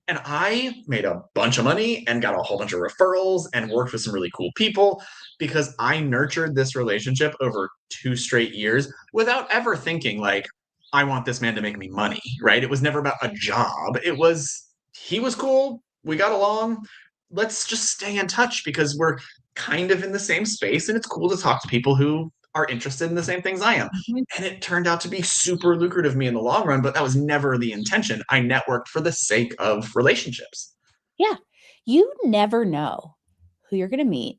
And I made a bunch of money and got a whole bunch of referrals and worked with some really cool people because I nurtured this relationship over 2 straight years without ever thinking, like, I want this man to make me money, right? It was never about a job. It was, he was cool. We got along. Let's just stay in touch because we're kind of in the same space, and it's cool to talk to people who are interested in the same things I am. Mhm. And it turned out to be super lucrative to me in the long run, but that was never the intention. I networked for the sake of relationships. Yeah. You never know who you're going to meet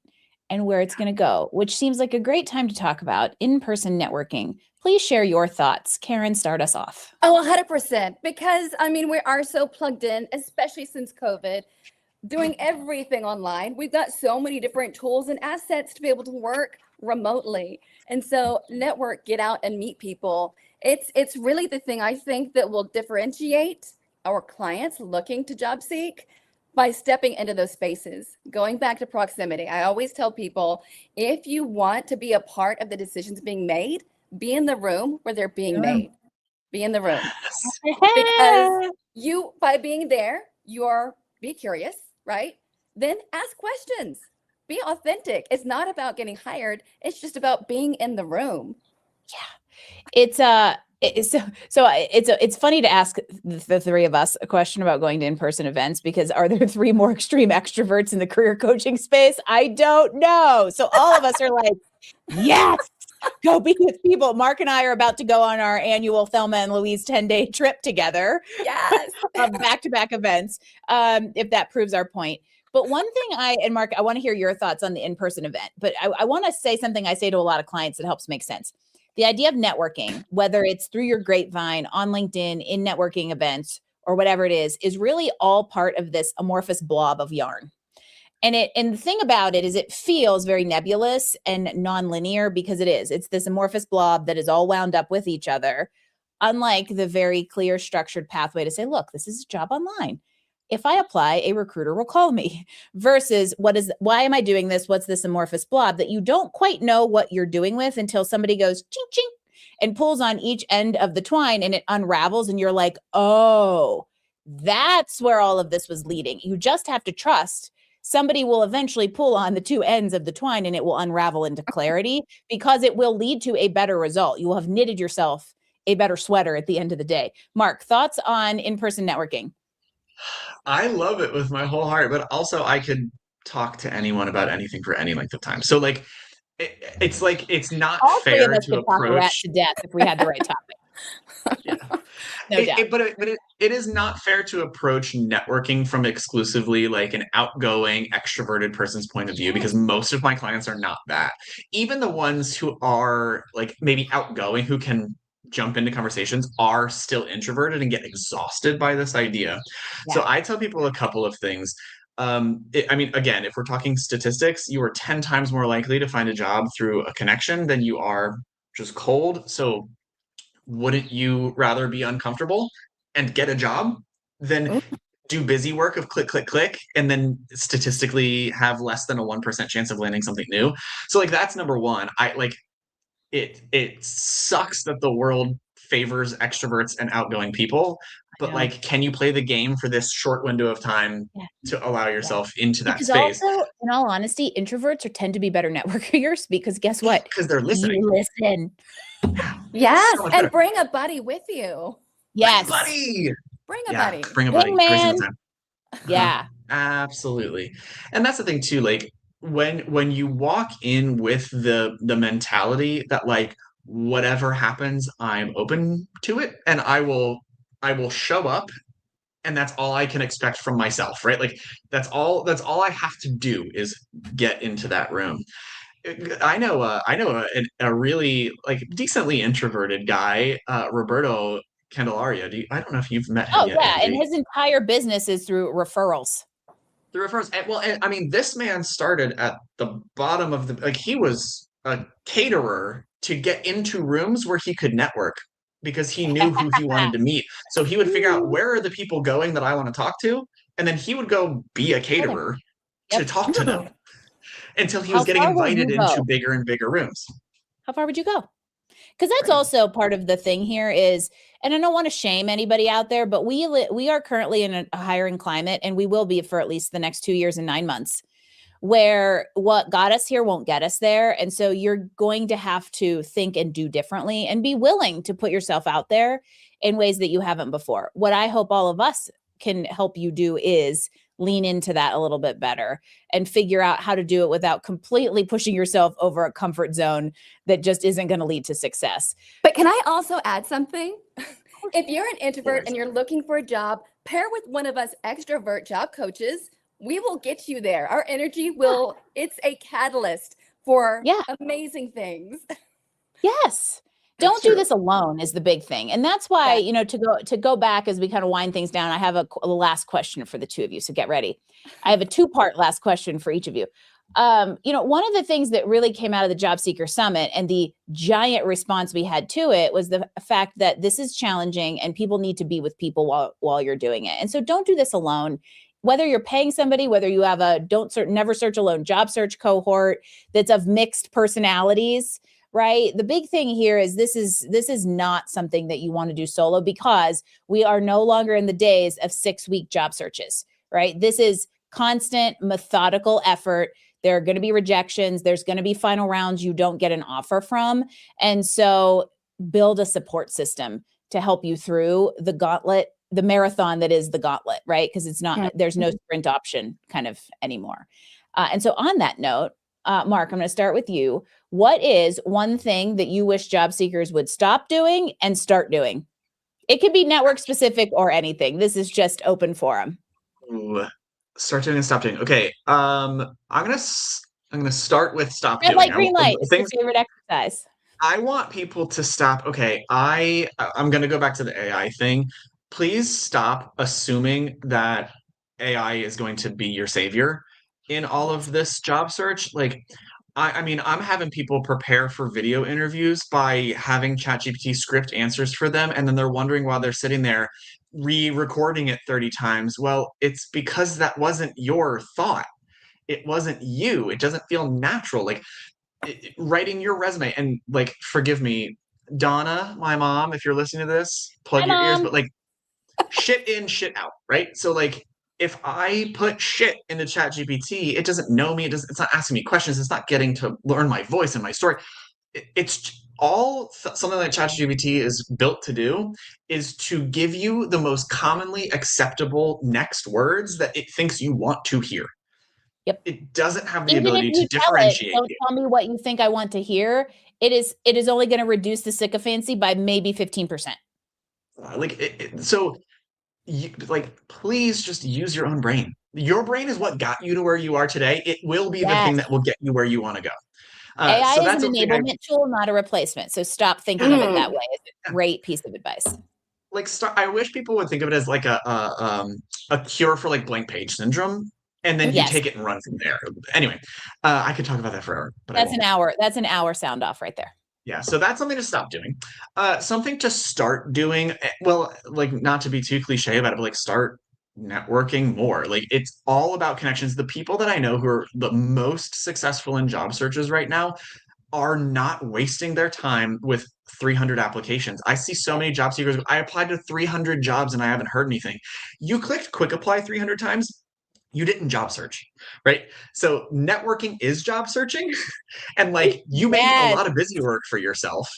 and where it's going to go, which seems like a great time to talk about in-person networking. Please share your thoughts. Karen, start us off. Oh, 100%. Because I mean, we are so plugged in, especially since COVID, doing everything online. We've got so many different tools and assets to be able to work remotely. And so network, get out and meet people. It's really the thing I think that will differentiate our clients looking to job seek by stepping into those spaces. Going back to proximity, I always tell people, if you want to be a part of the decisions being made, be in the room where they're being made. Be in the room. Because you, by being there, be curious, right? Then ask questions. Be authentic. It's not about getting hired. It's just about being in the room. It's it's funny to ask the three of us a question about going to in-person events, because are there three more extreme extroverts in the career coaching space? I don't know. So all of us are like, yes, go be with people. Mark and I are about to go on our annual Thelma and Louise 10-day trip together. Yes. Of back-to-back events, if that proves our point. But one thing and Mark, I want to hear your thoughts on the in-person event, but I want to say something I say to a lot of clients that helps make sense. The idea of networking, whether it's through your Grapevine, on LinkedIn, in networking events, or whatever it is really all part of this amorphous blob of yarn. And the thing about it is it feels very nebulous and nonlinear, because it's this amorphous blob that is all wound up with each other, unlike the very clear structured pathway to say, look, this is a job online. If I apply, a recruiter will call me, versus why am I doing this? What's this amorphous blob that you don't quite know what you're doing with until somebody goes ching, ching, and pulls on each end of the twine, and it unravels. And you're like, oh, that's where all of this was leading. You just have to trust somebody will eventually pull on the two ends of the twine, and it will unravel into clarity, because it will lead to a better result. You will have knitted yourself a better sweater at the end of the day. Mark, thoughts on in-person networking? I love it with my whole heart, but also I could talk to anyone about anything for any length of time. So like it's like it's not All three of fair us to could talk a rat approach. to death if we had the right topic. Yeah. No doubt. It is not fair to approach networking from exclusively like an outgoing, extroverted person's point of view, because most of my clients are not that. Even the ones who are like maybe outgoing, who can jump into conversations, are still introverted and get exhausted by this idea. So Yeah. I tell people a couple of things. I mean, again, if we're talking statistics, you are 10 times more likely to find a job through a connection than you are just cold. So wouldn't you rather be uncomfortable and get a job than Ooh. do busy work of click, click, click, and then statistically have less than a 1% chance of landing something new? So like that's number one. I like it sucks that the world favors extroverts and outgoing people, but know. like, can you play the game for this short window of time Yeah. to allow yourself into that Because space? also, in all honesty, introverts tend to be better networkers because guess what? Because they're listening. You listen. Yes, So much and better. bring a buddy with you. Yes. Buddy. Bring a Yeah, buddy. bring a buddy every single Wingman. time. Yeah. Absolutely. And that's the thing too, like when you walk in with the mentality that like whatever happens, I'm open to it and I will show up, and that's all I can expect from myself, right? Like that's all I have to do is get into that room. I know a really like decently introverted guy, Roberto Candelaria. I don't know if you've met him Oh yet, yeah, and Angie. his entire business is through referrals. The refers, and I mean, this man started at the bottom of the, like, he was a caterer to get into rooms where he could network because he knew who he wanted to meet. So he would figure out where are the people going that I want to talk to, and then he would go be a caterer to Yep. talk to them until he was How getting far will invited you into go? bigger and bigger rooms. How far would you go? Because that's Right. also part of the thing here is, and I don't want to shame anybody out there, but we are currently in a hiring climate, and we will be for at least the next 2 years and 9 months, where what got us here won't get us there. And so you're going to have to think and do differently and be willing to put yourself out there in ways that you haven't before. What I hope all of us can help you do is lean into that a little bit better and figure out how to do it without completely pushing yourself over a comfort zone that just isn't going to lead to success. But can I also add something? If you're an introvert and you're looking for a job, pair with one of us extrovert job coaches. We will get you there. Our energy will, it's a catalyst for amazing things. Yes. Don't do this alone is the big thing. And that's why, to go back as we kind of wind things down, I have a last question for the two of you. So get ready. I have a 2-part last question for each of you. One of the things that really came out of the Job Seeker Summit and the giant response we had to it was the fact that this is challenging and people need to be with people while you're doing it. And so don't do this alone. Whether you're paying somebody, whether you have a never search alone job search cohort that's of mixed personalities, right? The big thing here is this is not something that you want to do solo, because we are no longer in the days of 6-week job searches, right? This is constant, methodical effort. There are going to be rejections. There's going to be final rounds you don't get an offer from. And so build a support system to help you through the gauntlet, the marathon that is the gauntlet, right? Because there's no sprint option kind of anymore. And so on that note, Mark, I'm going to start with you. What is one thing that you wish job seekers would stop doing and start doing? It could be network specific or anything. This is just open forum. Ooh, start doing and stop doing. Okay. I'm gonna start with stop Red doing. light, green light. It's your favorite exercise. I want people to stop. Okay, I'm gonna go back to the AI thing. Please stop assuming that AI is going to be your savior in all of this job search. Like, I mean, I'm having people prepare for video interviews by having ChatGPT script answers for them, and then they're wondering while they're sitting there re-recording it 30 times. Well, it's because that wasn't your thought. It wasn't you. It doesn't feel natural. Like writing your resume, and like, forgive me, Donna, my mom, if you're listening to this, plug Hi, your ears, Mom. but like shit in, shit out, right? So like if I put shit into ChatGPT, it doesn't know me. It's not asking me questions. It's not getting to learn my voice and my story. It's something like ChatGPT is built to do is to give you the most commonly acceptable next words that it thinks you want to hear. Yep. It doesn't have the Even if ability you to tell it, differentiate don't you. tell me what you think I want to hear. It is only going to reduce the sycophancy by maybe 15%. So please just use your own brain. Your brain is what got you to where you are today. It will be the thing Yes. that will get you where you want to go. AI So is an that's a thing enablement tool, not a replacement. So stop thinking of it that way. It's a great piece of advice. I wish people would think of it as like a cure for like blank page syndrome, and then you Yes. take it and run from there. Anyway, I could talk about that forever, but That's I won't. an hour. That's an hour sound off right there. Yeah, so that's something to stop doing. Something to start doing. Well, like not to be too cliche about it, but like start networking more. Like it's all about connections. The people that I know who are the most successful in job searches right now are not wasting their time with 300 applications. I see so many job seekers. I applied to 300 jobs and I haven't heard anything. You clicked quick apply 300 times. You didn't job search, right? So networking is job searching. And like you made a Yes. lot of busy work for yourself,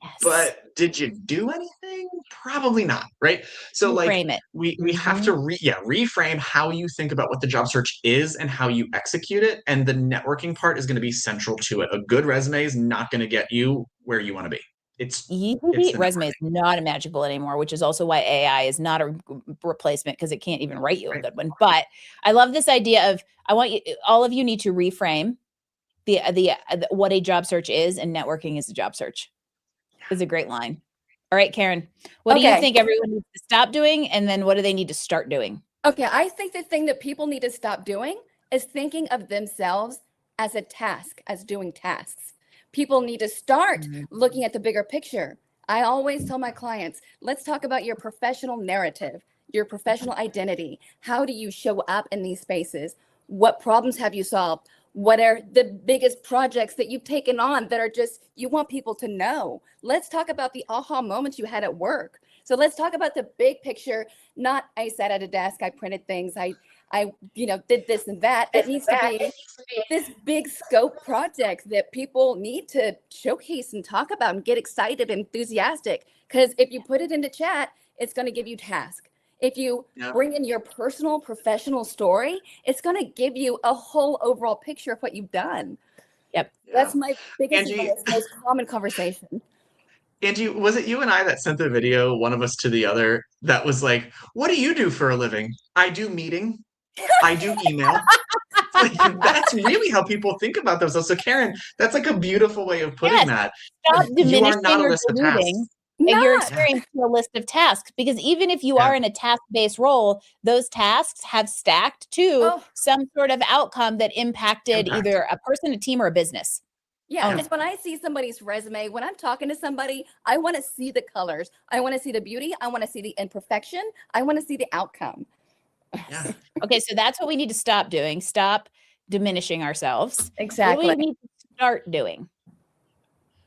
Yes. but did you do anything? Probably not, right? So Reframe it. We have to reframe how you think about what the job search is and how you execute it, and the networking part is going to be central to it. A good resume is not going to get you where you want to be. It's the Resume is not a magic bullet anymore, which is also why AI is not a replacement because it can't even write you a good one. But I love this idea of all of you need to reframe the what a job search is, and networking is a job search. Is a great line. All right, Karen, what do you think everyone needs to stop doing, and then what do they need to start doing? Okay, I think the thing that people need to stop doing is thinking of themselves as a task, as doing tasks. People need to start looking at the bigger picture. I always tell my clients, let's talk about your professional narrative, your professional identity. How do you show up in these spaces? What problems have you solved? What are the biggest projects that you've taken on that are just, you want people to know? Let's talk about the aha moments you had at work. So let's talk about the big picture, not I sat at a desk, I printed things, I did this and that. It needs to be this big scope project that people need to showcase and talk about and get excited and enthusiastic. Because if you put it into chat, it's going to give you task. If you bring in your personal, professional story, it's going to give you a whole overall picture of what you've done. Yep. That's my biggest advice, most common conversation. Angie, was it you and I that sent the video, one of us to the other, that was like, what do you do for a living? I do meeting. I do email. That's really how people think about themselves. So Karen, that's like a beautiful way of putting that. Stop You are diminishing not a or list of diluting tasks. your experience to a list of tasks, because even if you are in a task-based role, those tasks have stacked to some sort of outcome that impacted either a person, a team, or a business. Yeah, because when I see somebody's resume, when I'm talking to somebody, I want to see the colors. I want to see the beauty. I want to see the imperfection. I want to see the outcome. Yeah. Okay, so that's what we need to stop doing. Stop diminishing ourselves. Exactly. What do we need to start doing?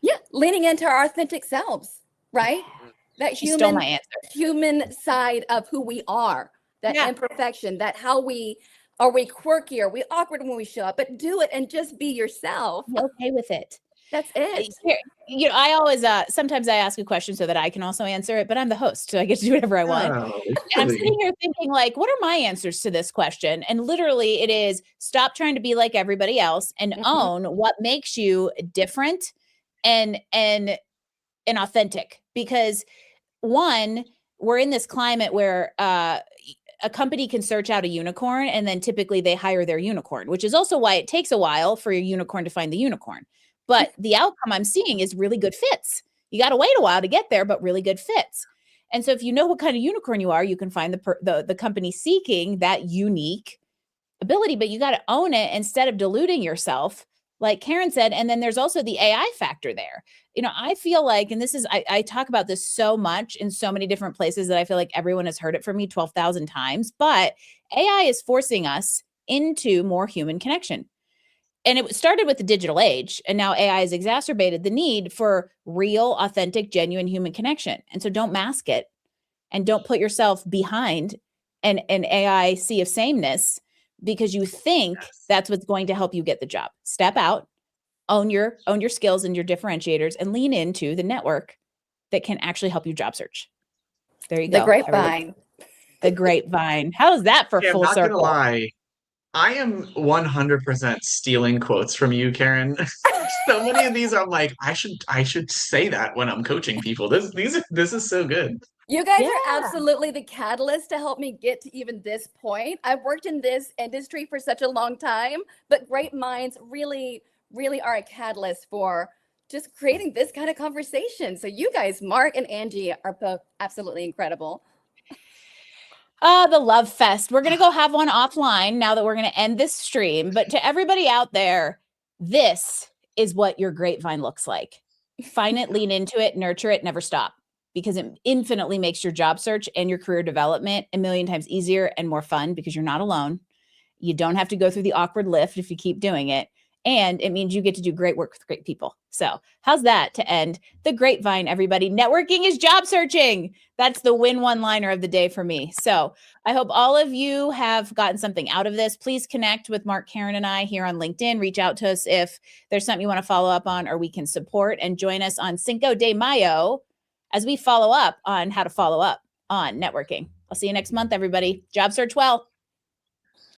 Yeah, leaning into our authentic selves, right? That stole my answer. Human side of who we are, that imperfection, that how we are we quirky, are we awkward when we show up, but do it and just be yourself. Be okay with it. That's it. I always sometimes I ask a question so that I can also answer it, but I'm the host, so I get to do whatever I want. And I'm sitting here thinking, like, what are my answers to this question? And literally it is stop trying to be like everybody else and own what makes you different and authentic. Because one, we're in this climate where a company can search out a unicorn and then typically they hire their unicorn, which is also why it takes a while for your unicorn to find the unicorn. But the outcome I'm seeing is really good fits. You got to wait a while to get there, but really good fits. And so if you know what kind of unicorn you are, you can find the company seeking that unique ability, but you got to own it instead of diluting yourself, like Karen said. And then there's also the AI factor there. I feel like, and this is, I talk about this so much in so many different places that I feel like everyone has heard it from me 12,000 times, but AI is forcing us into more human connection. And it started with the digital age, and now AI has exacerbated the need for real, authentic, genuine human connection. And so don't mask it and don't put yourself behind an AI sea of sameness because you think that's what's going to help you get the job. Step out, own your skills and your differentiators and lean into the network that can actually help you job search. There you The go. Grapevine. The Grapevine. How's that for Yeah, I'm full not gonna circle? lie. I am 100% stealing quotes from you, Karen. So many of these I'm like, I should say that when I'm coaching people. This is so good. You guys Yeah. are absolutely the catalyst to help me get to even this point. I've worked in this industry for such a long time, but great minds really, really are a catalyst for just creating this kind of conversation. So you guys, Mark and Angie, are both absolutely incredible. The love fest. We're going to go have one offline now that we're going to end this stream. But to everybody out there, this is what your grapevine looks like. Find it, lean into it, nurture it, never stop, because it infinitely makes your job search and your career development a million times easier and more fun because you're not alone. You don't have to go through the awkward lift if you keep doing it. And it means you get to do great work with great people. So how's that to end the grapevine, everybody? Networking is job searching. That's the win one-liner of the day for me. So I hope all of you have gotten something out of this. Please connect with Mark, Karen, and I here on LinkedIn. Reach out to us if there's something you want to follow up on or we can support. And join us on Cinco de Mayo as we follow up on how to follow up on networking. I'll see you next month, everybody. Job search well.